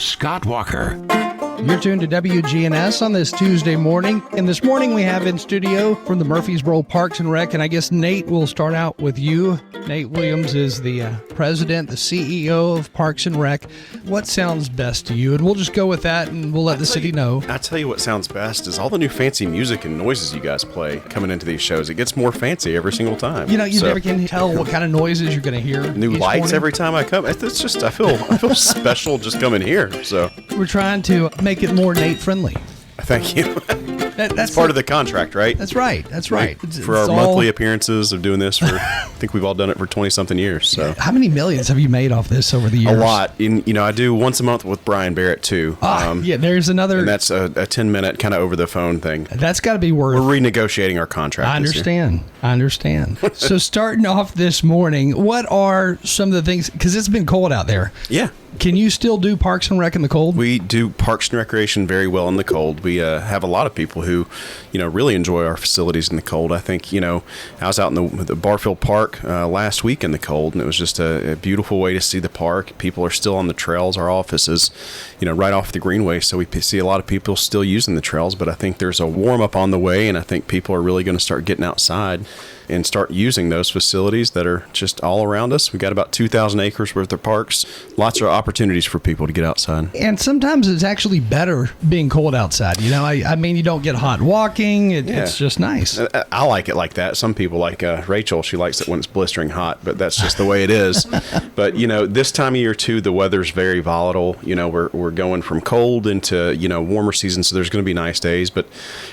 Scott Walker. You're tuned to WGNS on this Tuesday morning. And this morning we have in studio from the Murfreesboro Parks and Rec, and I guess Nate will start out with you. Nate Williams is the president, the CEO of Parks and Rec. What sounds best to you? And we'll just go with that and we'll let the city know. I tell you what sounds best is all the new fancy music and noises you guys play coming into these shows. It gets more fancy every single time. You know, you never can tell what kind of noises you're going to hear. New lights morning. Every time I come. It's just, I feel special just coming here. So we're trying to make it more Nate friendly. Thank you. That's part of the contract, right? That's right. That's right. For our monthly appearances of doing this, for I think we've all done it for 20-something years. So, how many millions have you made off this over the years? A lot. I do once a month with Brian Barrett too. Yeah, there's another. And that's a 10-minute kind of over the phone thing. That's got to be worth. We're renegotiating our contract. I understand. So starting off this morning, what are some of the things? Because it's been cold out there. Yeah. Can you still do Parks and Rec in the cold? We do Parks and Recreation very well in the cold. We have a lot of people who, really enjoy our facilities in the cold. I think, I was out in the Barfield Park last week in the cold, and it was just a beautiful way to see the park. People are still on the trails. Our office is, right off the Greenway, so we see a lot of people still using the trails, but I think there's a warm-up on the way, and I think people are really going to start getting outside and start using those facilities that are just all around us. We've got about 2,000 acres worth of parks. Lots of opportunities for people to get outside. And sometimes it's actually better being cold outside. I mean, you don't get hot walking. It's just nice. I like it like that. Some people like Rachel, she likes it when it's blistering hot, but that's just the way it is. But, this time of year too, the weather's very volatile. We're going from cold into, warmer season. So there's going to be nice days, but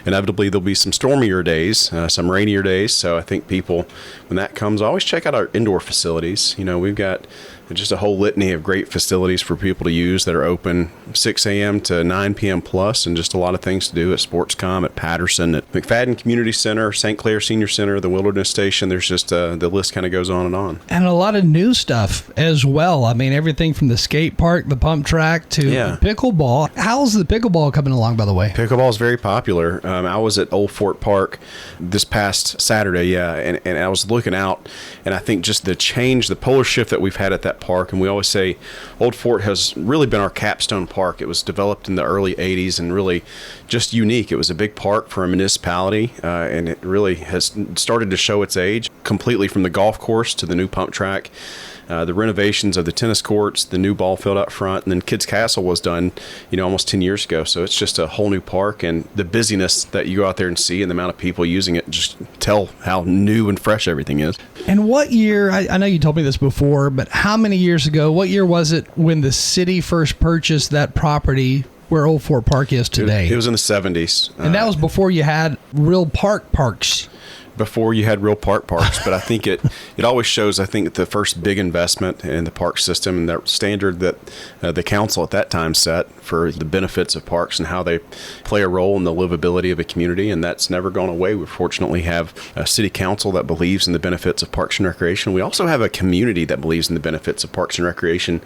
inevitably there'll be some stormier days, some rainier days. So I think people, when that comes, always check out our indoor facilities. We've got just a whole litany of great facilities for people to use that are open 6 a.m. to 9 p.m. plus, and just a lot of things to do at SportsCom, at Patterson, at McFadden Community Center, St. Clair Senior Center, the Wilderness Station. There's just the list kind of goes on and on. And a lot of new stuff as well. I mean, everything from the skate park, the pump track, to pickleball. How's the pickleball coming along, by the way? Pickleball is very popular. I was at Old Fort Park this past Saturday, and I was looking out, and I think just the change, the polar shift that we've had at that park, and we always say Old Fort has really been our capstone park. It was developed in the early 80s and really just unique. It was a big park for a municipality, and it really has started to show its age completely, from the golf course to the new pump track. The renovations of the tennis courts, the new ball field out front, and then Kids Castle was done, almost 10 years ago. So it's just a whole new park, and the busyness that you go out there and see and the amount of people using it just tell how new and fresh everything is. And what year, I know you told me this before, but how many years ago, what year was it when the city first purchased that property where Old Fort Park is today? It was in the 70s. And that was before you had real parks. Before you had real parks, but I think it always shows, I think, the first big investment in the park system and that standard that the council at that time set for the benefits of parks and how they play a role in the livability of a community, and that's never gone away. We fortunately have a city council that believes in the benefits of parks and recreation. We also have a community that believes in the benefits of parks and recreation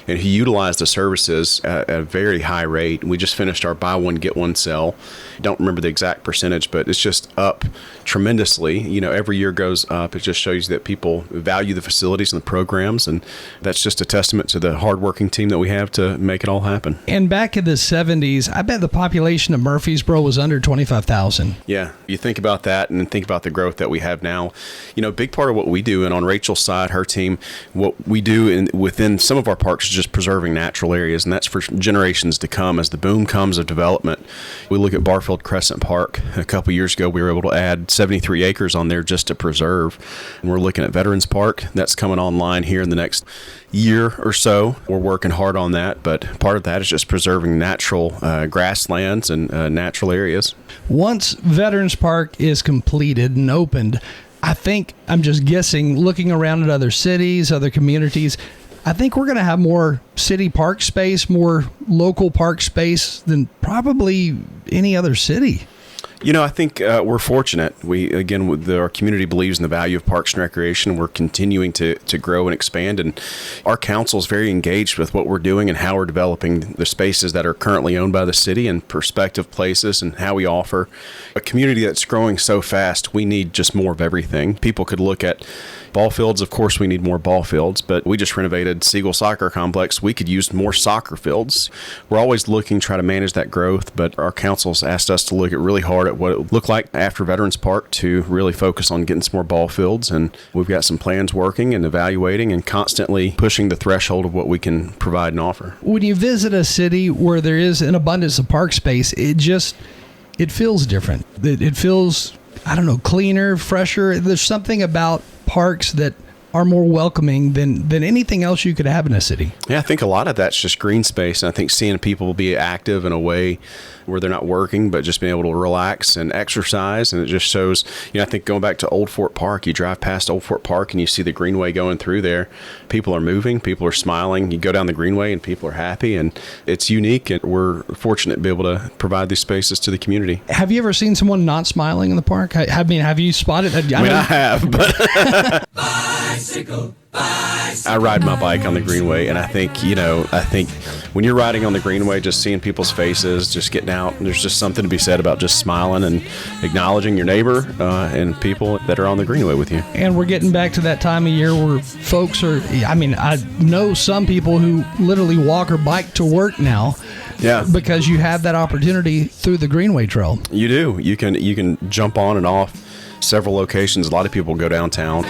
and who utilize the services at a very high rate. We just finished our buy one, get one sale. Don't remember the exact percentage, but it's just up tremendously. Every year goes up. It just shows that people value the facilities and the programs, and that's just a testament to the hardworking team that we have to make it all happen. And back in the 70s, I bet the population of Murfreesboro was under 25,000. Yeah, you think about that and think about the growth that we have now. A big part of what we do, and on Rachel's side, her team, what we do within some of our parks is just preserving natural areas, and that's for generations to come as the boom comes of development. We look at Barfield Crescent Park. A couple years ago, we were able to add 73 acres on there just to preserve. And we're looking at Veterans Park. That's coming online here in the next year or so. We're working hard on that, but part of that is just preserving natural grasslands and natural areas. Once Veterans Park is completed and opened, I think, I'm just guessing, looking around at other cities, other communities, I think we're going to have more city park space, more local park space than probably any other city. I think we're fortunate. Our community believes in the value of parks and recreation. We're continuing to grow and expand, and our council is very engaged with what we're doing and how we're developing the spaces that are currently owned by the city and prospective places, and how we offer a community that's growing so fast. We need just more of everything. People could look at ball fields. Of course, we need more ball fields, but we just renovated Siegel Soccer Complex. We could use more soccer fields. We're always looking to try to manage that growth, but our council's asked us to look at really hard at what it would look like after Veterans Park to really focus on getting some more ball fields. And we've got some plans working and evaluating and constantly pushing the threshold of what we can provide and offer. When you visit a city where there is an abundance of park space, it feels different. It feels, I don't know, cleaner, fresher. There's something about parks that are more welcoming than anything else you could have in a city. Yeah, I think a lot of that's just green space. And I think seeing people be active in a way where they're not working, but just being able to relax and exercise. And it just shows, I think going back to Old Fort Park, you drive past Old Fort Park and you see the Greenway going through there. People are moving, people are smiling. You go down the Greenway and people are happy, and it's unique. And we're fortunate to be able to provide these spaces to the community. Have you ever seen someone not smiling in the park? I mean, have you spotted? I have, but I ride my bike on the Greenway, and I think when you're riding on the Greenway, just seeing people's faces, just getting out, and there's just something to be said about just smiling and acknowledging your neighbor and people that are on the Greenway with you. And we're getting back to that time of year where folks are, I know some people who literally walk or bike to work now. Yeah. Because you have that opportunity through the Greenway Trail. You do. You can jump on and off several locations. A lot of people go downtown.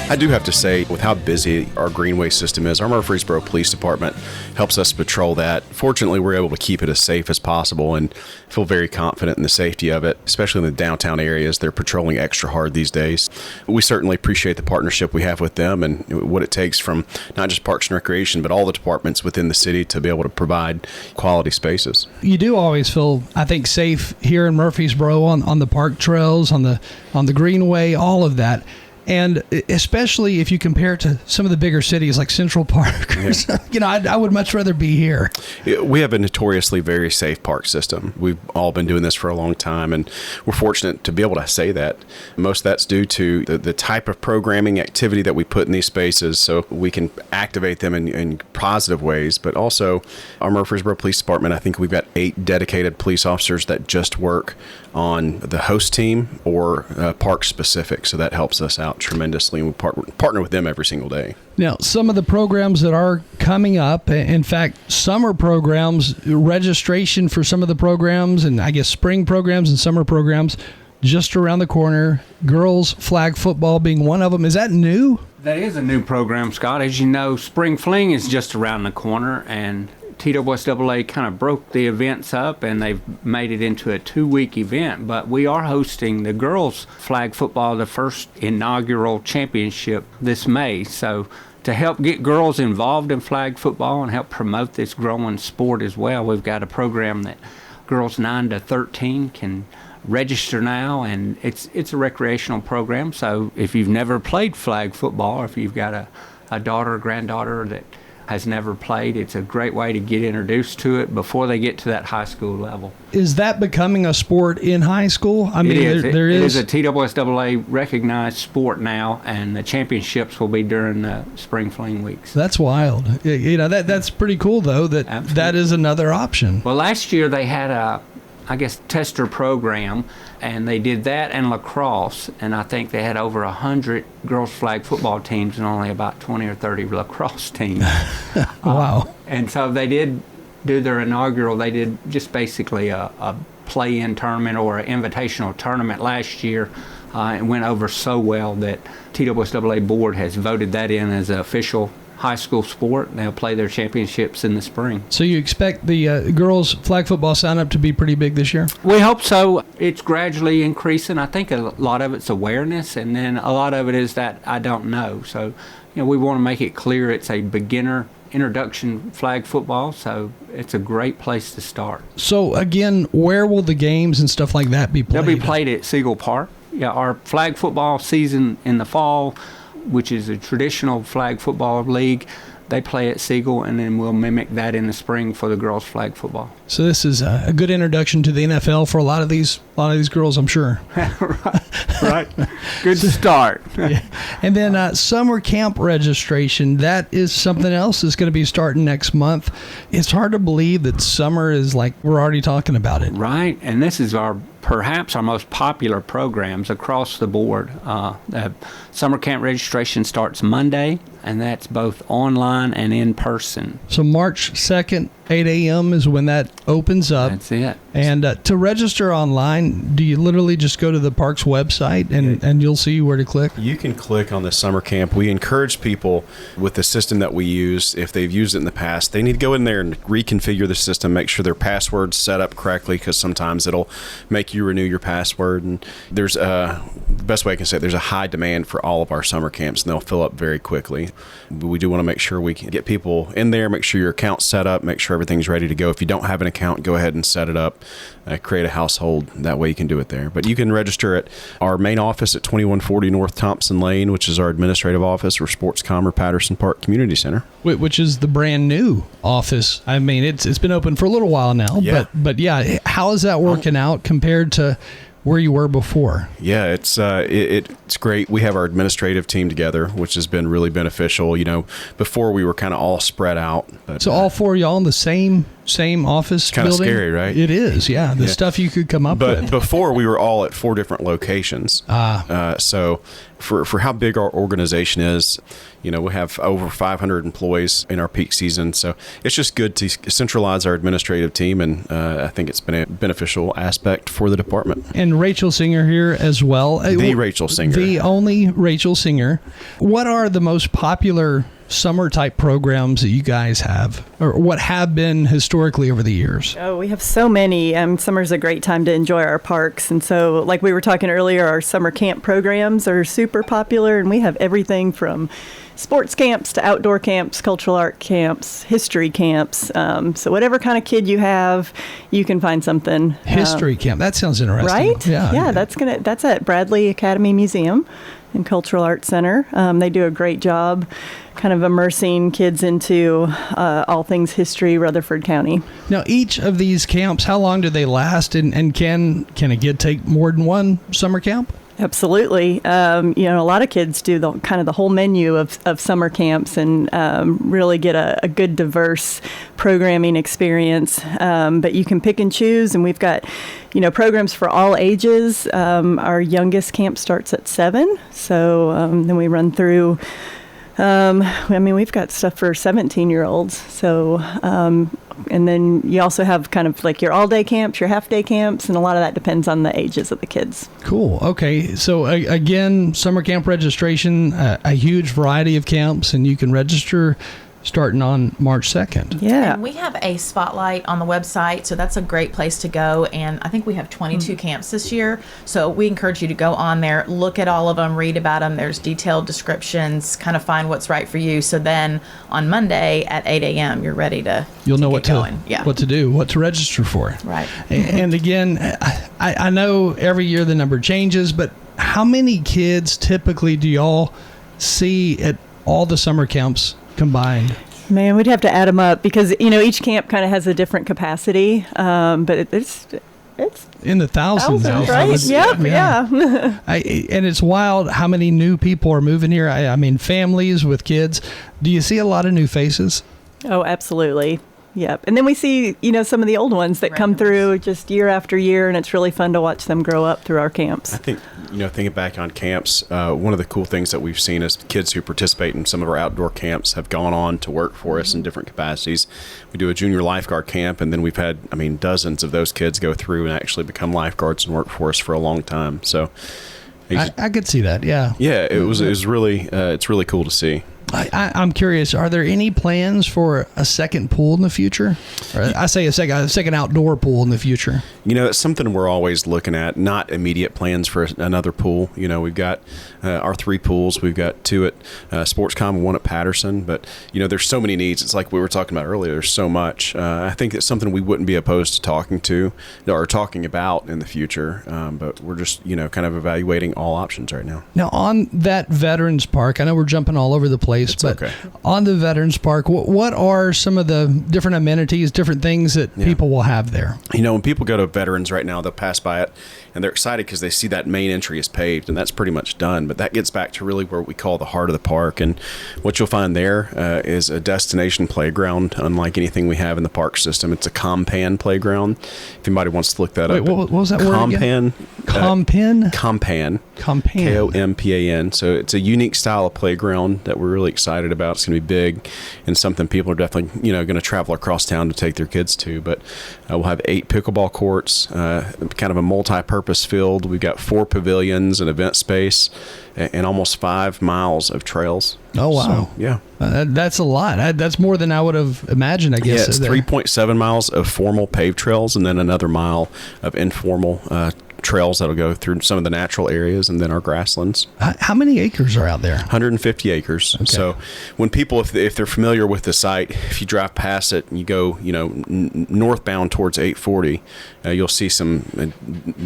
I do have to say, with how busy our Greenway system is, our Murfreesboro Police Department helps us patrol that. Fortunately, we're able to keep it as safe as possible and feel very confident in the safety of it, especially in the downtown areas. They're patrolling extra hard these days. We certainly appreciate the partnership we have with them and what it takes from not just Parks and Recreation, but all the departments within the city to be able to provide quality spaces. You do always feel, I think, safe here in Murfreesboro on the park trails, on the Greenway, all of that. And especially if you compare it to some of the bigger cities like Central Park, I would much rather be here. We have a notoriously very safe park system. We've all been doing this for a long time, and we're fortunate to be able to say that. Most of that's due to the type of programming activity that we put in these spaces, so we can activate them in positive ways. But also, our Murfreesboro Police Department, I think we've got 8 dedicated police officers that just work on the host team or park specific, so that helps us out tremendously, and we partner with them every single day. Now, some of the programs that are coming up, in fact, summer programs, registration for some of the programs, and I guess spring programs and summer programs just around the corner, girls flag football being one of them. Is that new? That is a new program, Scott. As you know, Spring Fling is just around the corner, and TWSAA kind of broke the events up, and they've made it into a 2-week event. But we are hosting the girls flag football, the first inaugural championship this May. So to help get girls involved in flag football and help promote this growing sport as well, we've got a program that girls 9 to 13 can register now, and it's a recreational program. So if you've never played flag football, or if you've got a daughter or granddaughter that has never played, it's a great way to get introduced to it before they get to that high school level. Is that becoming a sport in high school? I mean, it is a TWSAA recognized sport now, and the championships will be during the Spring Fling weeks. That's wild. That's pretty cool, though, that is another option. Well, last year they had a tester program, and they did that and lacrosse, and I think they had over 100 girls flag football teams and only about 20 or 30 lacrosse teams. Wow. And so they did do their inaugural, they did just basically a play-in tournament or an invitational tournament last year. It went over so well that TWSAA board has voted that in as an official high school sport. They'll play their championships in the spring. So you expect the girls flag football sign-up to be pretty big this year? We hope so. It's gradually increasing. I think a lot of it's awareness, and then a lot of it is that I don't know. So, we want to make it clear it's a beginner introduction flag football, so it's a great place to start. So again, where will the games and stuff like that be played? They'll be played at Siegel Park. Yeah, our flag football season in the fall, which is a traditional flag football league, they play at Siegel, and then we'll mimic that in the spring for the girls' flag football. So this is a good introduction to the NFL for a lot of these girls, I'm sure. Right. Good start. Yeah. And then summer camp registration, that is something else that's going to be starting next month. It's hard to believe that summer is like we're already talking about it. Right, and this is perhaps our most popular programs across the board. Summer camp registration starts Monday, and that's both online and in person. So March 2nd, 8 a.m. is when that opens up. That's it. And to register online, do you literally just go to the park's website and you'll see where to click? You can click on the summer camp. We encourage people with the system that we use, if they've used it in the past, they need to go in there and reconfigure the system, make sure their password's set up correctly, because sometimes it'll make you renew your password. And there's the best way I can say it, there's a high demand for all of our summer camps, and they'll fill up very quickly. We do want to make sure we can get people in there, make sure your account's set up, make sure everything's ready to go. If you don't have an account, go ahead and set it up. Create a household. That way you can do it there. But you can register at our main office at 2140 North Thompson Lane, which is our administrative office, or Sportscom or Patterson Park Community Center. Which is the brand new office. I mean, it's been open for a little while now. Yeah. But yeah, how is that working out compared to where you were before? Yeah, it's great. We have our administrative team together, which has been really beneficial. Before we were kind of all spread out. But, so all four of y'all in the same office kind of building? Scary, right? It is, yeah. The stuff you could come up with. But before, we were all at 4 different locations. So for how big our organization is, we have over 500 employees in our peak season. So it's just good to centralize our administrative team, and I think it's been a beneficial aspect for the department. And Rachel Singer here as well. The Rachel Singer. The only Rachel Singer. What are the most popular summer type programs that you guys have, or what have been historically over the years? Oh, we have so many. Summer's a great time to enjoy our parks. And so, like we were talking earlier, our summer camp programs are super popular, and we have everything from sports camps to outdoor camps, cultural art camps, history camps. So whatever kind of kid you have, you can find something. History camp. That sounds interesting. Right? Yeah, that's at Bradley Academy Museum and Cultural Arts Center. They do a great job kind of immersing kids into all things history, Rutherford County. Now, each of these camps, how long do they last, and can a kid take more than one summer camp? Absolutely. A lot of kids do the whole menu of summer camps and really get a good, diverse programming experience. But you can pick and choose, and we've got, programs for all ages. Our youngest camp starts at 7, so then we run through. We've got stuff for 17-year-olds. So, and then you also have kind of like your all-day camps, your half-day camps, and a lot of that depends on the ages of the kids. Cool. Okay. So, again, summer camp registration, a huge variety of camps, and you can register starting on March 2nd. Yeah. And we have a spotlight on the website, so that's a great place to go. And I think we have 22 camps this year. So we encourage you to go on there, look at all of them, read about them. There's detailed descriptions, kind of find what's right for you. So then on Monday at 8 a.m., you're ready to You'll know get going. Yeah. what to do, what to register for. Right. And again, I know every year the number changes, but how many kids typically do y'all see at all the summer camps combined? Man, we'd have to add them up because, each camp kind of has a different capacity, but it's in the thousands, right? Yep, yeah. And it's wild how many new people are moving here. I mean, families with kids. Do you see a lot of new faces? Oh, absolutely. Yep. And then we see, some of the old ones that come through just year after year, and it's really fun to watch them grow up through our camps. I think, thinking back on camps, one of the cool things that we've seen is kids who participate in some of our outdoor camps have gone on to work for us in different capacities. We do a junior lifeguard camp, and then we've had, dozens of those kids go through and actually become lifeguards and work for us for a long time. So I could see that. Yeah. Yeah. It was really, it's really cool to see. I'm curious, are there any plans for a second pool in the future? Or I say a second outdoor pool in the future. It's something we're always looking at, not immediate plans for another pool. We've got our 3 pools. We've got 2 at Sportscom and 1 at Patterson. But, there's so many needs. It's like we were talking about earlier. There's so much. I think it's something we wouldn't be opposed to talking about in the future. But we're just, kind of evaluating all options right now. Now, on that Veterans Park, I know we're jumping all over the place, place. It's but okay. on the Veterans Park, what are some of the different amenities, different things that people will have there? You know, when people go to Veterans right now, they'll pass by it and they're excited because they see that main entry is paved, and that's pretty much done. But that gets back to really where we call the heart of the park. And what you'll find there is a destination playground, unlike anything we have in the park system. It's a compan playground. If anybody wants to look that up. What was that word again? Compan. Compan. Kompan. So it's a unique style of playground that we're really excited about. It's going to be big and something people are definitely, going to travel across town to take their kids to. But we'll have 8 pickleball courts, kind of a multi-purpose field. We've got 4 pavilions, an event space, and almost 5 miles of trails. Oh, wow. So, yeah. That's a lot. That's more than I would have imagined, I guess. Yeah, it's 3.7 miles of formal paved trails and then another mile of informal trails that'll go through some of the natural areas and then our grasslands. How many acres are out there? 150 acres. Okay. So when people, if they're familiar with the site, if you drive past it and you go, northbound towards 840, you'll see some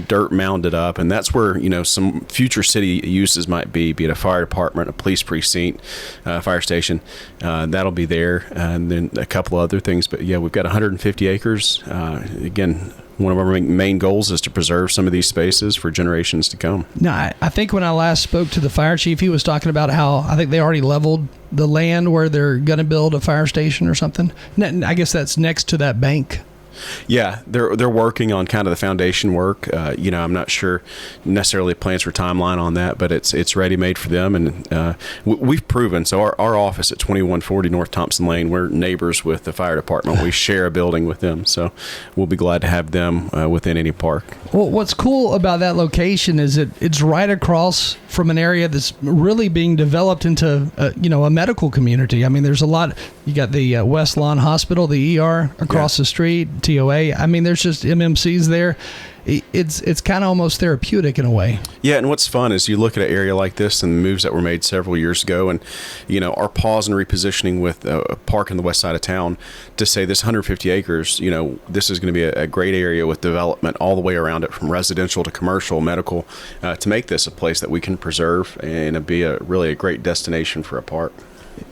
dirt mounded up, and that's where, some future city uses might be it a fire department, a police precinct, fire station. That'll be there, and then a couple other things. But yeah, we've got 150 acres. Again, one of our main goals is to preserve some of these spaces for generations to come. Now, I think when I last spoke to the fire chief, he was talking about how I think they already leveled the land where they're going to build a fire station or something. I guess that's next to that bank. Yeah, they're working on kind of the foundation work. I'm not sure necessarily plans for timeline on that, but it's ready made for them, and we've proven. So our office at 2140 North Thompson Lane, we're neighbors with the fire department. We share a building with them, so we'll be glad to have them within any park. Well, what's cool about that location is it's right across from an area that's really being developed into a medical community. I mean, there's a lot. You got the West Lawn Hospital, the ER across the street. TOA. I mean, there's just MMCs there. It's kind of almost therapeutic in a way. Yeah, and what's fun is you look at an area like this and the moves that were made several years ago, and our pause and repositioning with a park on the west side of town to say this 150 acres, this is going to be a great area with development all the way around it, from residential to commercial, medical, to make this a place that we can preserve and be really a great destination for a park.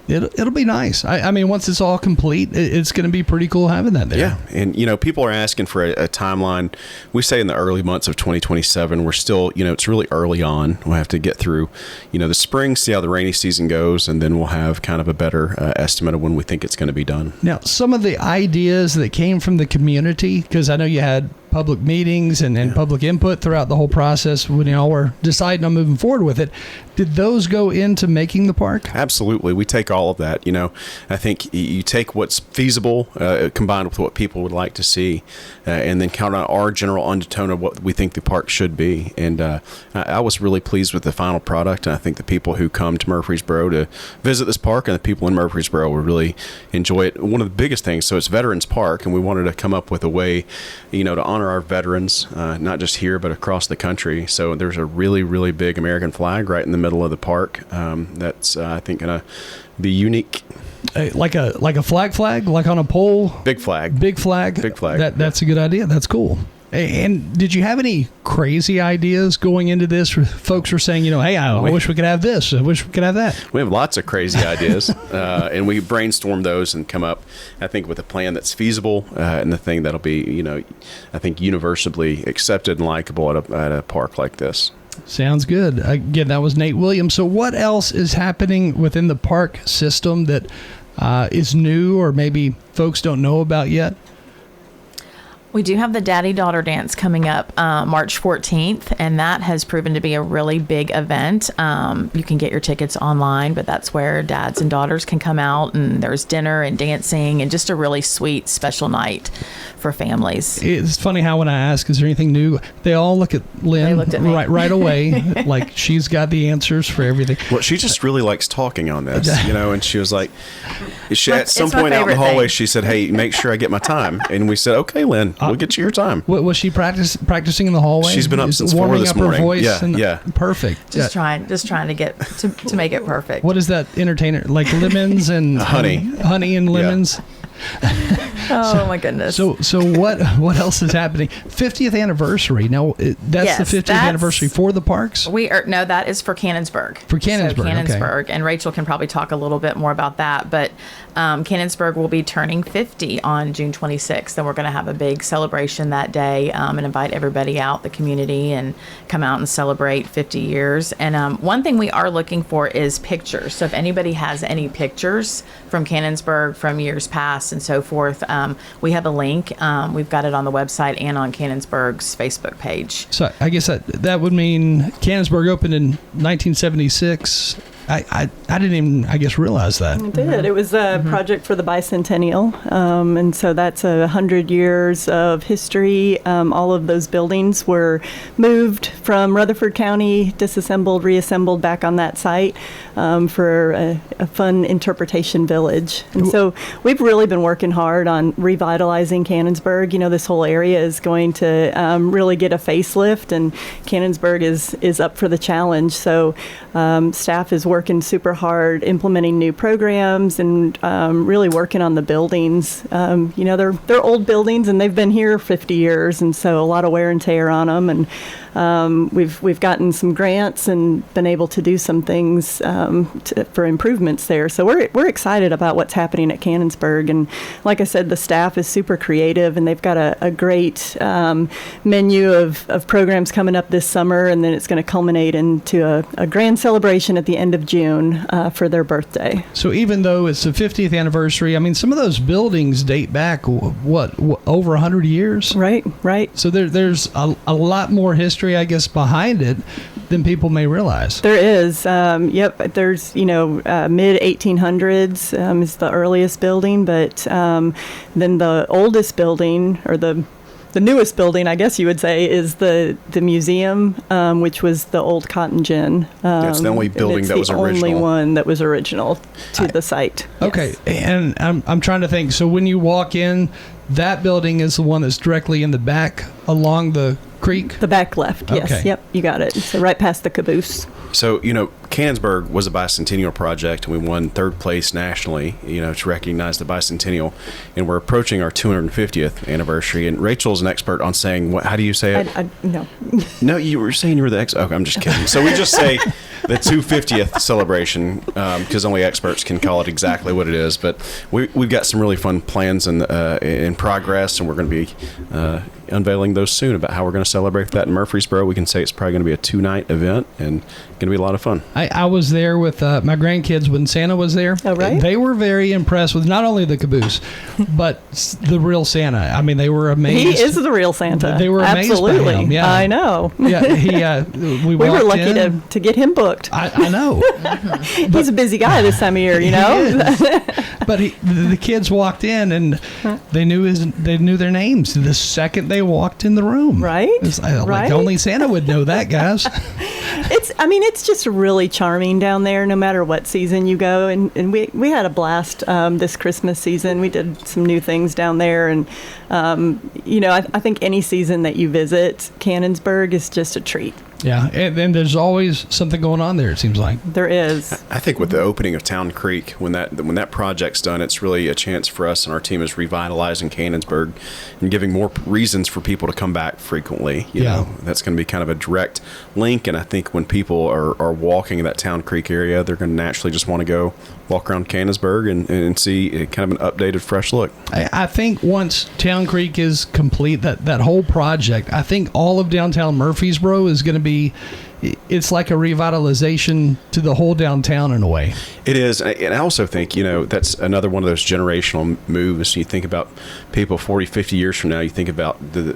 It'll be nice. I mean, once it's all complete, it's going to be pretty cool having that there. Yeah, and people are asking for a timeline. We say in the early months of 2027. We're still, it's really early on. We'll have to get through, the spring, see how the rainy season goes, and then we'll have kind of a better estimate of when we think it's going to be done. Now, some of the ideas that came from the community, because I know you had public meetings and public input throughout the whole process when y'all were deciding on moving forward with it. Did those go into making the park? Absolutely. We take all of that. I think you take what's feasible combined with what people would like to see, and then count on our general undertone of what we think the park should be. And I was really pleased with the final product, and I think the people who come to Murfreesboro to visit this park and the people in Murfreesboro will really enjoy it. One of the biggest things, so it's Veterans Park, and we wanted to come up with a way, to honor our veterans, not just here but across the country. So there's a really, really big American flag right in the middle of the park. That's I think going to be unique. Like a flag, like on a pole. Big flag. That's a good idea. That's cool. And did you have any crazy ideas going into this? Folks were saying, hey, I wish we could have this. I wish we could have that. We have lots of crazy ideas, and we brainstorm those and come up, I think, with a plan that's feasible and the thing that'll be, I think, universally accepted and likable at a park like this. Sounds good. Again, that was Nate Williams. So what else is happening within the park system that is new or maybe folks don't know about yet? We do have the Daddy-Daughter Dance coming up March 14th, and that has proven to be a really big event. You can get your tickets online, but that's where dads and daughters can come out, and there's dinner and dancing and just a really sweet, special night for families. It's funny how when I ask, is there anything new, they all look at Lynn. They looked at me. right away, like she's got the answers for everything. Well, she just really likes talking on this, and she was like, at some it's my point out in the favorite hallway, thing. she said, hey, make sure I get my time. And we said, okay, Lynn, we'll get you your time. Was she practicing in the hallway? She's been up since 4 warming this up morning. Her voice Yeah. Perfect. Just trying to get to make it perfect. What is that entertainer? Like lemons and honey. Honey and lemons. Oh my goodness. So what else is happening? 50th anniversary. Now that's the 50th anniversary for the parks. No, that is for Cannonsburg. For Cannonsburg, So Cannonsburg, okay. and Rachel can probably talk a little bit more about that. But Cannonsburg will be turning 50 on June 26th, and we're going to have a big celebration that day and invite everybody out, the community, and come out and celebrate 50 years. And one thing we are looking for is pictures. So if anybody has any pictures from Cannonsburg from years past and so forth, we have a link. We've got it on the website and on Cannonsburg's Facebook page. So I guess that would mean Cannonsburg opened in 1976. I didn't even, I guess, realize that. It did. It was a project for the bicentennial, and so that's 100 years of history. All of those buildings were moved from Rutherford County, disassembled, reassembled back on that site for a fun interpretation village. And so we've really been working hard on revitalizing Cannonsburg. You know, this whole area is going to really get a facelift, and Cannonsburg is up for the challenge. So staff is working super hard, implementing new programs and really working on the buildings. You know, they're old buildings and they've been here 50 years, and so a lot of wear and tear on them. And we've gotten some grants and been able to do some things for improvements there. So we're excited about what's happening at Cannonsburg. And like I said, the staff is super creative, and they've got a great menu of programs coming up this summer, and then it's going to culminate into a grand celebration at the end of June for their birthday. So even though it's the 50th anniversary, I mean, some of those buildings date back, what over 100 years? Right. So there's a lot more history, I guess, behind it than people may realize. There is. Yep. There's, mid 1800s is the earliest building, but then the oldest building, or the newest building, I guess you would say, is the museum, which was the old cotton gin. It's the only building that was original. It's the only one that was original to the site. Okay, Yes. and I'm trying to think. So when you walk in, that building is the one that's directly in the back along the creek? The back left, yes. Okay. Yep, you got it. So right past the caboose. So, Cannonsburg was a bicentennial project, and we won third place nationally, to recognize the bicentennial. And we're approaching our 250th anniversary. And Rachel's an expert on saying, how do you say it? No. No, you were saying you were the expert. Okay, I'm just kidding. So we just say the 250th celebration, because only experts can call it exactly what it is. But we've got some really fun plans in progress, and we're going to be unveiling those soon about how we're going to celebrate that in Murfreesboro. We can say it's probably going to be a 2-night event and going to be a lot of fun. I was there with my grandkids when Santa was there. Oh, right. They were very impressed with not only the caboose, but the real Santa. I mean, they were amazed. He is the real Santa. They were amazed Absolutely. by him. Yeah. I know. Yeah, we were lucky in. to get him booked. I know. He's a busy guy this time of year, He is. But the kids walked in, and they knew their names the second they walked in the room. Right. It's like Right. only Santa would know that, guys. It's just really charming down there, no matter what season you go. And we had a blast this Christmas season. We did some new things down there, and I think any season that you visit Cannonsburg is just a treat. Yeah, and then there's always something going on there, it seems like. There is. I think with the opening of Town Creek, when that project's done, it's really a chance for us, and our team is revitalizing Cannonsburg and giving more reasons for people to come back frequently. You know, that's going to be kind of a direct link, and I think when people are walking in that Town Creek area, they're going to naturally just want to go walk around Cannonsburg and see kind of an updated, fresh look. I think once Town Creek is complete, that whole project, I think all of downtown Murfreesboro is going to be, it's like a revitalization to the whole downtown in a way. It is, and I also think, that's another one of those generational moves. You think about people 40, 50 years from now, you think about the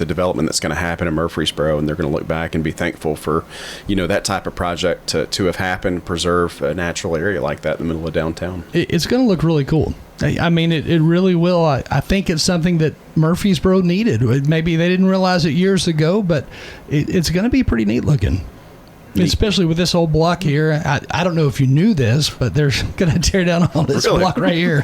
development that's going to happen in Murfreesboro, and they're going to look back and be thankful for, that type of project to have happened, preserve a natural area like that in the middle of downtown. It's going to look really cool. I mean, it really will. I think it's something that Murfreesboro needed. Maybe they didn't realize it years ago, but it's going to be pretty neat looking. Especially with this old block here. I don't know if you knew this, but they're going to tear down all this block right here.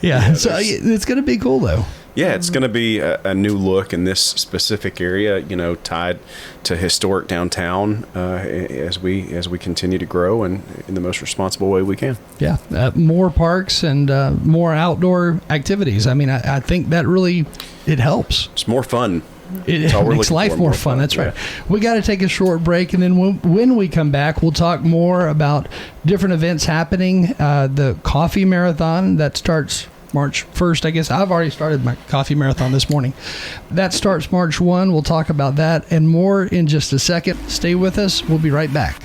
Yeah, so it's going to be cool, though. Yeah, it's going to be a new look in this specific area, tied to historic downtown as we continue to grow and in the most responsible way we can. Yeah, more parks and more outdoor activities. I mean, I think that really, it helps. It's more fun. It makes life more fun. That's right. We got to take a short break, and then when we come back, we'll talk more about different events happening. The coffee marathon that starts March 1st, I guess. I've already started my coffee marathon this morning. That starts March 1. We'll talk about that and more in just a second. Stay with us. We'll be right back.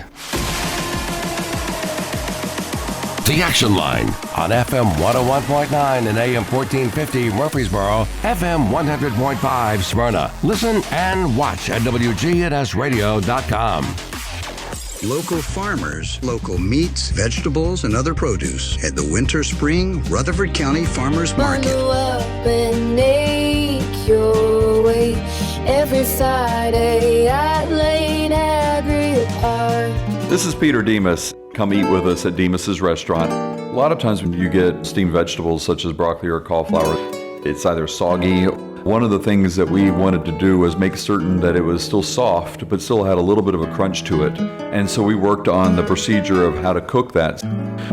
The Action Line on FM 101.9 and AM 1450 Murfreesboro, FM 100.5 Smyrna. Listen and watch at WGNSradio.com. Local farmers, local meats, vegetables, and other produce at the Winter Spring Rutherford County Farmers Market. Bundle up and make your way every Friday at Lane Agri Park. This is Peter Demas. Come eat with us at Demas's restaurant. A lot of times when you get steamed vegetables such as broccoli or cauliflower, it's either soggy. One of the things that we wanted to do was make certain that it was still soft, but still had a little bit of a crunch to it. And so we worked on the procedure of how to cook that.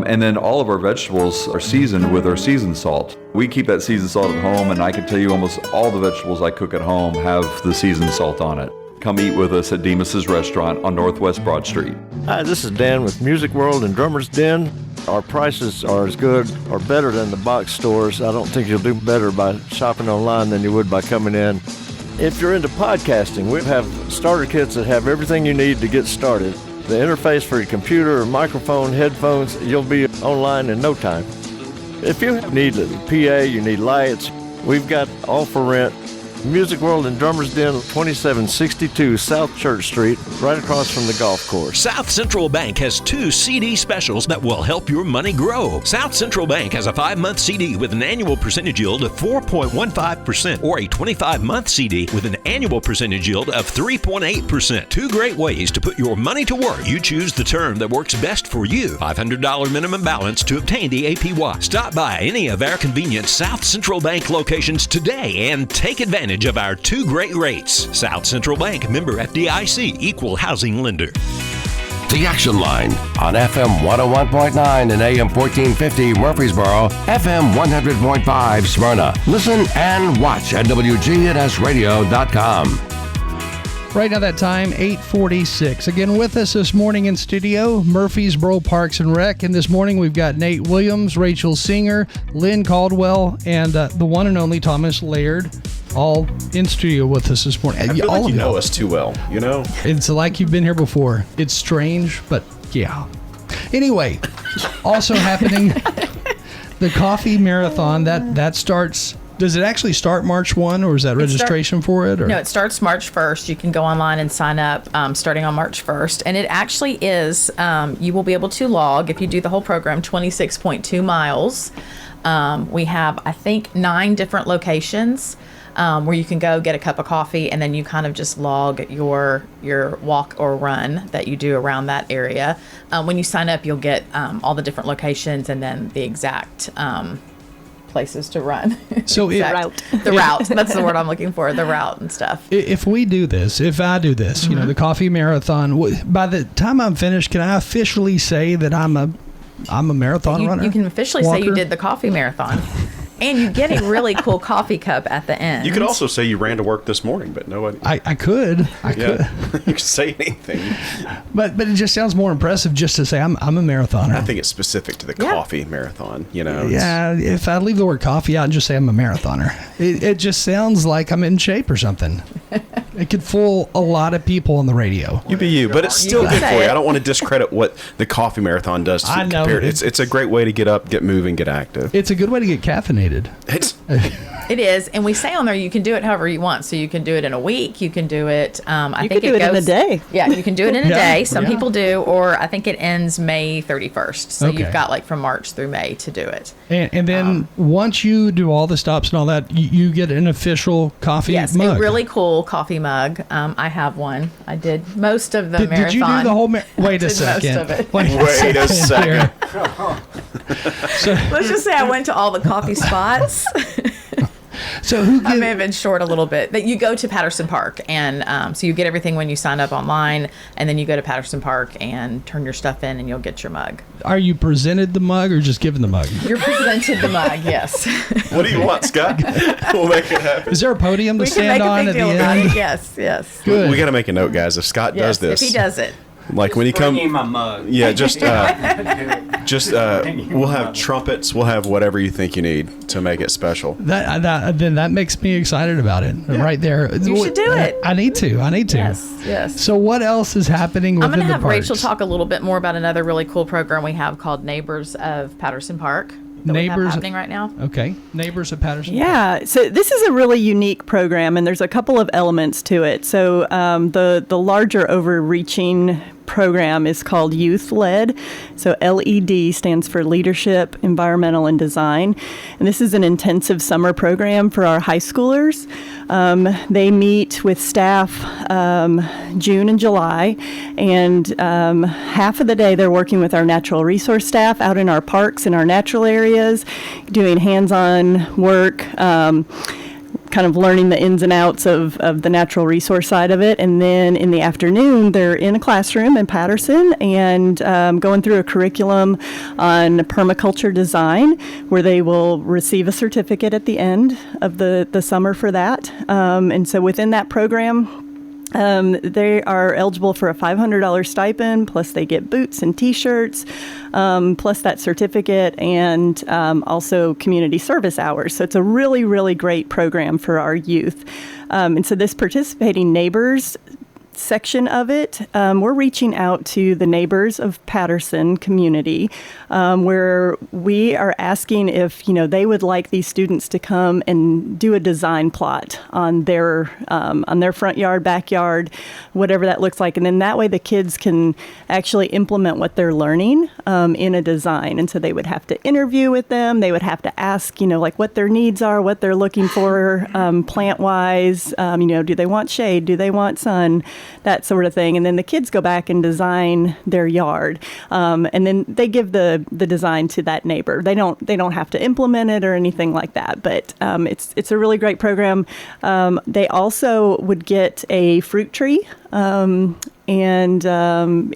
And then all of our vegetables are seasoned with our seasoned salt. We keep that seasoned salt at home, and I can tell you almost all the vegetables I cook at home have the seasoned salt on it. Come eat with us at Demas's restaurant on Northwest Broad Street. Hi, this is Dan with Music World and Drummer's Den. Our prices are as good or better than the box stores. I don't think you'll do better by shopping online than you would by coming in. If you're into podcasting, we have starter kits that have everything you need to get started. The interface for your computer, microphone, headphones, you'll be online in no time. If you need a PA, you need lights, we've got all for rent. Music World and Drummer's Den, 2762 South Church Street, right across from the golf course. South Central Bank has 2 CD specials that will help your money grow. South Central Bank has a 5-month CD with an annual percentage yield of 4.15% or a 25-month CD with an annual percentage yield of 3.8%. 2 great ways to put your money to work. You choose the term that works best for you. $500 minimum balance to obtain the APY. Stop by any of our convenient South Central Bank locations today and take advantage of our 2 great rates. South Central Bank, member FDIC, equal housing lender. The Action Line on FM 101.9 and AM 1450 Murfreesboro, FM 100.5 Smyrna. Listen and watch at WGNSradio.com. Right now that time, 8:46. Again, with us this morning in studio, Murfreesboro Parks and Rec. And this morning we've got Nate Williams, Rachel Singer, Lynn Caldwell, and the one and only Thomas Laird, all in studio with us this morning. I feel like you know us too well, It's like you've been here before. It's strange, but yeah. Anyway, also happening, the coffee marathon, that starts... Does it actually start March 1, or is that registration for it? Or? No, it starts March 1st. You can go online and sign up starting on March 1st. And it actually is, you will be able to log, if you do the whole program, 26.2 miles. We have, I think, 9 different locations where you can go get a cup of coffee, and then you kind of just log your walk or run that you do around that area. When you sign up, you'll get all the different locations and then the exact places to run. So the route. That's the word I'm looking for. The route and stuff. If I do this, mm-hmm. The coffee marathon, by the time I'm finished, can I officially say that I'm a marathon runner? You can officially say you did the coffee marathon. And you get a really cool coffee cup at the end. You could also say you ran to work this morning, but nobody... I could. You could say anything. But it just sounds more impressive just to say I'm a marathoner. I think it's specific to the coffee marathon, Yeah, if I leave the word coffee out and just say I'm a marathoner, it just sounds like I'm in shape or something. It could fool a lot of people on the radio. You be you, but it's still good for you. I don't want to discredit what the coffee marathon does. I know. It's a great way to get up, get moving, get active. It's a good way to get caffeinated. It is, and we say on there you can do it however you want. So you can do it in a week. You can do it. I think it goes in a day. Yeah, you can do it in a day. Some people do, or I think it ends May 31st. So you've got from March through May to do it. And then once you do all the stops and all that, you get an official coffee mug. Yes, a really cool coffee mug. I have one. I did most of the marathon. Did you do the whole Wait a second. Most of it. Wait a second. So, let's just say I went to all the coffee spots. So who I may have been short a little bit. But you go to Patterson Park, and so you get everything when you sign up online, and then you go to Patterson Park and turn your stuff in, and you'll get your mug. Are you presented the mug or just given the mug? You're presented the mug, yes. What do you want, Scott? We'll make it happen. Is there a podium to We can stand make a on big at the deal about end? it. Yes, yes. Good. We got to make a note, guys. If Scott does Yes, this, if he does it. like when he Bring comes, in my mug. yeah, we'll have trumpets. We'll have whatever you think you need to make it special. That makes me excited about it. Right there. You should do it. I need to. Yes, yes. So what else is happening I'm within going to the have parks? Rachel talk a little bit more about another really cool program we have called Neighbors of Patterson Park. That we have happening right now. Okay. Neighbors of Patterson. Yeah, so this is a really unique program, and there's a couple of elements to it. So the larger overreaching program is called Youth Led. So LED stands for Leadership, Environmental, and Design. And this is an intensive summer program for our high schoolers. They meet with staff June and July, and half of the day they're working with our natural resource staff out in our parks and our natural areas, doing hands-on work, kind of learning the ins and outs of the natural resource side of it. And then in the afternoon, they're in a classroom in Patterson and going through a curriculum on permaculture design, where they will receive a certificate at the end of the summer for that. And so within that program, they are eligible for a $500 stipend, plus they get boots and T-shirts, plus that certificate, and also community service hours. So it's a really, really great program for our youth. And so this participating neighbors section of it, we're reaching out to the neighbors of Patterson community, where we are asking if they would like these students to come and do a design plot on their front yard, backyard, whatever that looks like, and then that way the kids can actually implement what they're learning in a design. And so they would have to interview with them. They would have to ask like what their needs are, what they're looking for plant wise. Do they want shade? Do they want sun? That sort of thing. And then the kids go back and design their yard. And then they give the design to that neighbor. They don't have to implement it or anything like that. But it's a really great program. They also would get a fruit tree and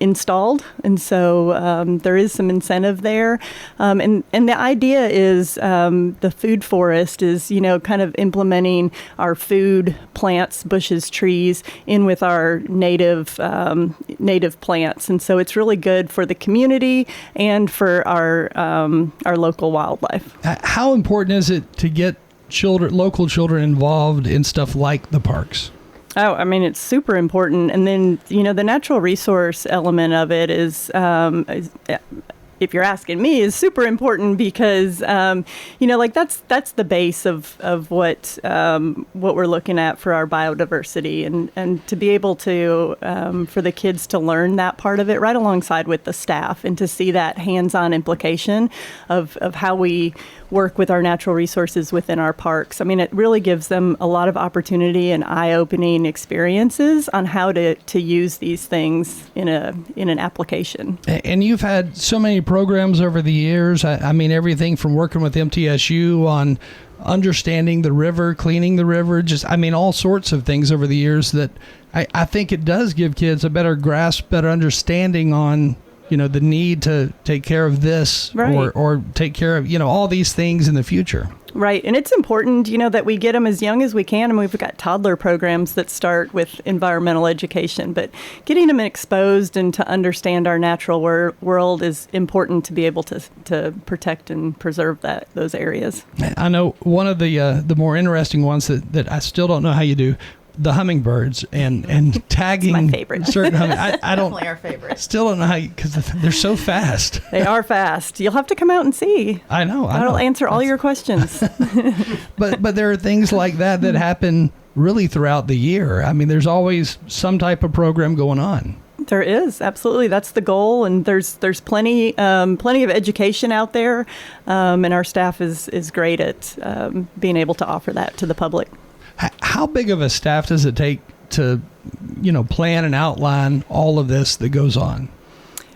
installed, and so there is some incentive there, and the idea is the food forest is kind of implementing our food plants, bushes, trees in with our native plants, and so it's really good for the community and for our local wildlife. How important is it to get local children involved in stuff like the parks? Oh, I mean, it's super important. And then, the natural resource element of it is if you're asking me, is super important because, that's the base of what we're looking at for our biodiversity, and to be able to, for the kids to learn that part of it right alongside with the staff, and to see that hands-on implication of how we work with our natural resources within our parks. I mean, it really gives them a lot of opportunity and eye-opening experiences on how to use these things in an application. And you've had so many programs over the years. I mean, everything from working with MTSU on understanding the river, cleaning the river, all sorts of things over the years that I think it does give kids a better grasp, better understanding on the need to take care of this, right, or take care of, all these things in the future. Right. And it's important, that we get them as young as we can. And we've got toddler programs that start with environmental education, but getting them exposed and to understand our natural world is important to be able to protect and preserve those areas. I know one of the more interesting ones that I still don't know how you do, the hummingbirds and tagging my favorite. Certain I don't Definitely our favorite. Still don't know how because they're so fast. They are fast. You'll have to come out and see. I know. I'll answer all your questions. But there are things like that happen really throughout the year. I mean, there's always some type of program going on. There is, absolutely. That's the goal, and there's plenty of education out there, and our staff is great at being able to offer that to the public. How big of a staff does it take to, plan and outline all of this that goes on?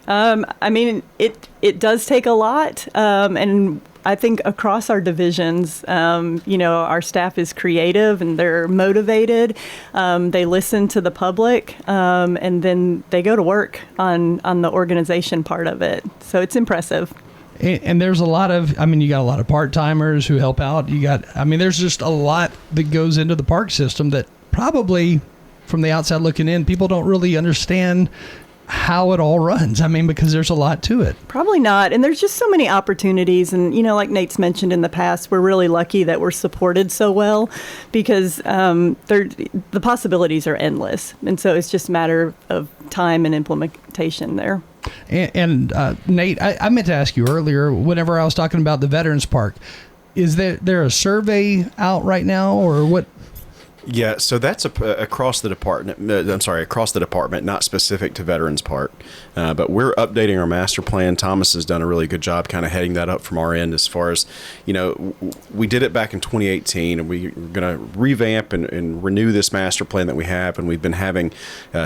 I mean, it does take a lot, and I think across our divisions, our staff is creative and they're motivated. They listen to the public, and then they go to work on the organization part of it. So it's impressive. And there's a lot of, you got a lot of part-timers who help out. There's just a lot that goes into the park system that probably from the outside looking in, people don't really understand how it all runs. Because there's a lot to it. Probably not. And there's just so many opportunities. And, like Nate's mentioned in the past, we're really lucky that we're supported so well because the possibilities are endless. And so it's just a matter of time and implementation there. And Nate, I meant to ask you earlier, whenever I was talking about the Veterans Park, is there a survey out right now or what? Yeah, so that's across the department, not specific to Veterans Park. But we're updating our master plan. Thomas has done a really good job kind of heading that up from our end as far as, we did it back in 2018, and we're going to revamp and renew this master plan that we have. And we've been having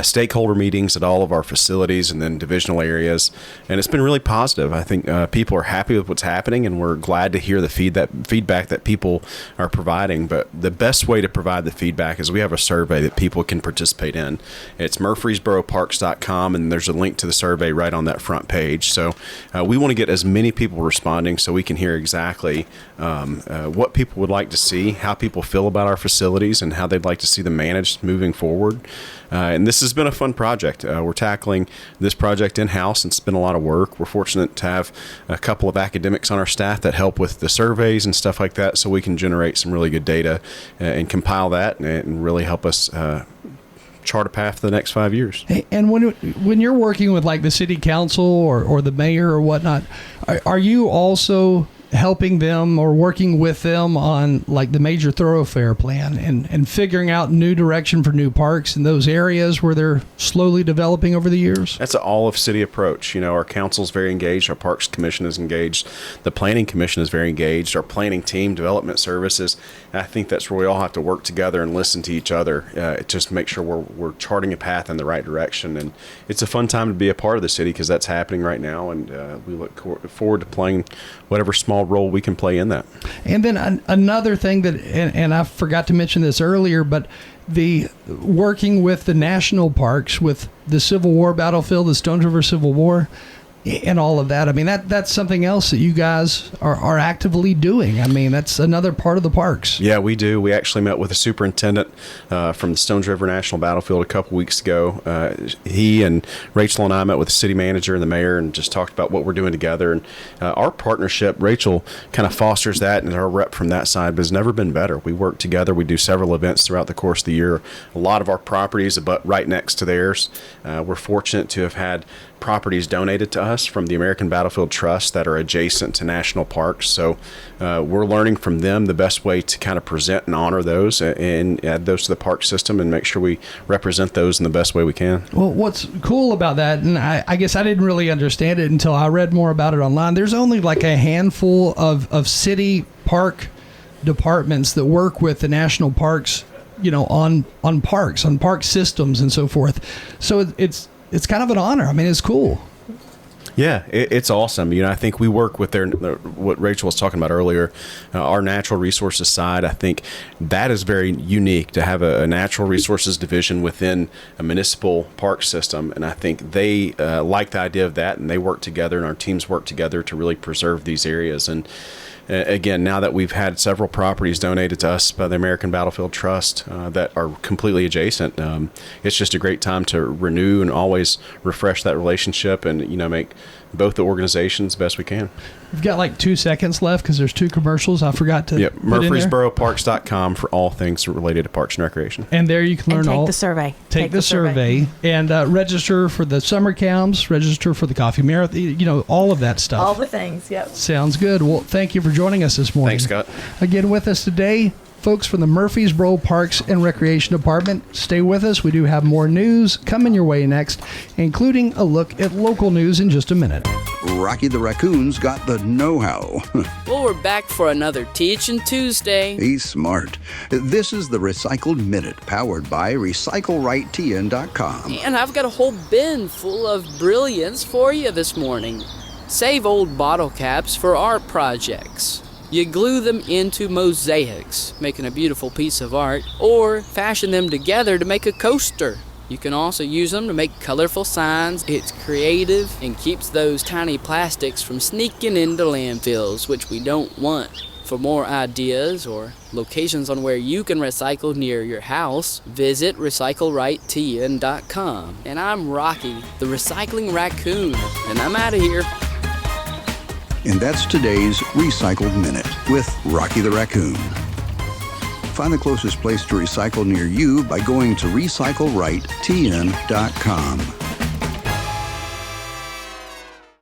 stakeholder meetings at all of our facilities and then divisional areas. And it's been really positive. I think people are happy with what's happening, and we're glad to hear the feedback that people are providing. But the best way to provide the feedback is we have a survey that people can participate in. It's murfreesboroparks.com, and there's a link to the survey right on that front page. So we want to get as many people responding so we can hear exactly what people would like to see, how people feel about our facilities, and how they'd like to see them managed moving forward. And this has been a fun project. We're tackling this project in-house, and it's been a lot of work. We're fortunate to have a couple of academics on our staff that help with the surveys and stuff like that, so we can generate some really good data and compile that and really help us chart a path for the next 5 years. Hey, and when you're working with like the city council or the mayor or whatnot, are you also helping them or working with them on like the major thoroughfare plan and figuring out new direction for new parks in those areas where they're slowly developing over the years? That's an all of city approach. Our council's very engaged. Our Parks Commission is engaged. The Planning Commission is very engaged. Our planning team, development services. And I think that's where we all have to work together and listen to each other. Just make sure we're charting a path in the right direction. And it's a fun time to be a part of the city because that's happening right now. And we look forward to playing whatever small role we can play in that. And then another thing that, and I forgot to mention this earlier, but the working with the national parks, with the Civil War battlefield, the Stones River Civil War, and all of that. That's something else that you guys are actively doing. That's another part of the parks. Yeah, we do. We actually met with the superintendent from the Stones River National Battlefield a couple weeks ago. He and Rachel and I met with the city manager and the mayor and just talked about what we're doing together. And our partnership, Rachel kind of fosters that, and our rep from that side, but has never been better. We work together. We do several events throughout the course of the year. A lot of our properties are right next to theirs. We're fortunate to have had properties donated to us from the American Battlefield Trust that are adjacent to national parks. So we're learning from them the best way to kind of present and honor those and add those to the park system and make sure we represent those in the best way we can. Well, what's cool about that, and I guess I didn't really understand it until I read more about it online, there's only like a handful of city park departments that work with the national parks, on parks, on park systems and so forth. So it's kind of an honor. It's cool. Yeah, it's awesome. I think we work with what Rachel was talking about earlier, our natural resources side. I think that is very unique to have a natural resources division within a municipal park system. And I think they like the idea of that, and they work together, and our teams work together to really preserve these areas. And again, now that we've had several properties donated to us by the American Battlefield Trust that are completely adjacent, it's just a great time to renew and always refresh that relationship and, make both the organizations the best we can. We've got like 2 seconds left because there's 2 commercials I forgot to put Murfreesboroparks.com for all things related to Parks and Recreation. And there you can learn take the survey. Take the survey and register for the summer camps, register for the coffee marathon, all of that stuff. All the things, yep. Sounds good. Well, thank you for joining us this morning. Thanks, Scott. Again, with us today, folks from the Murfreesboro Parks and Recreation Department. Stay with us. We do have more news coming your way next, including a look at local news in just a minute. Rocky the Raccoon's got the know-how. Well, we're back for another Teaching Tuesday. He's smart. This is the Recycled Minute, powered by RecycleRightTN.com. And I've got a whole bin full of brilliance for you this morning. Save old bottle caps for art projects. You glue them into mosaics, making a beautiful piece of art, or fashion them together to make a coaster. You can also use them to make colorful signs. It's creative and keeps those tiny plastics from sneaking into landfills, which we don't want. For more ideas or locations on where you can recycle near your house, visit recyclerightTN.com. And I'm Rocky, the Recycling Raccoon, and I'm out of here. And that's today's Recycled Minute with Rocky the Raccoon. Find the closest place to recycle near you by going to recyclerightTN.com.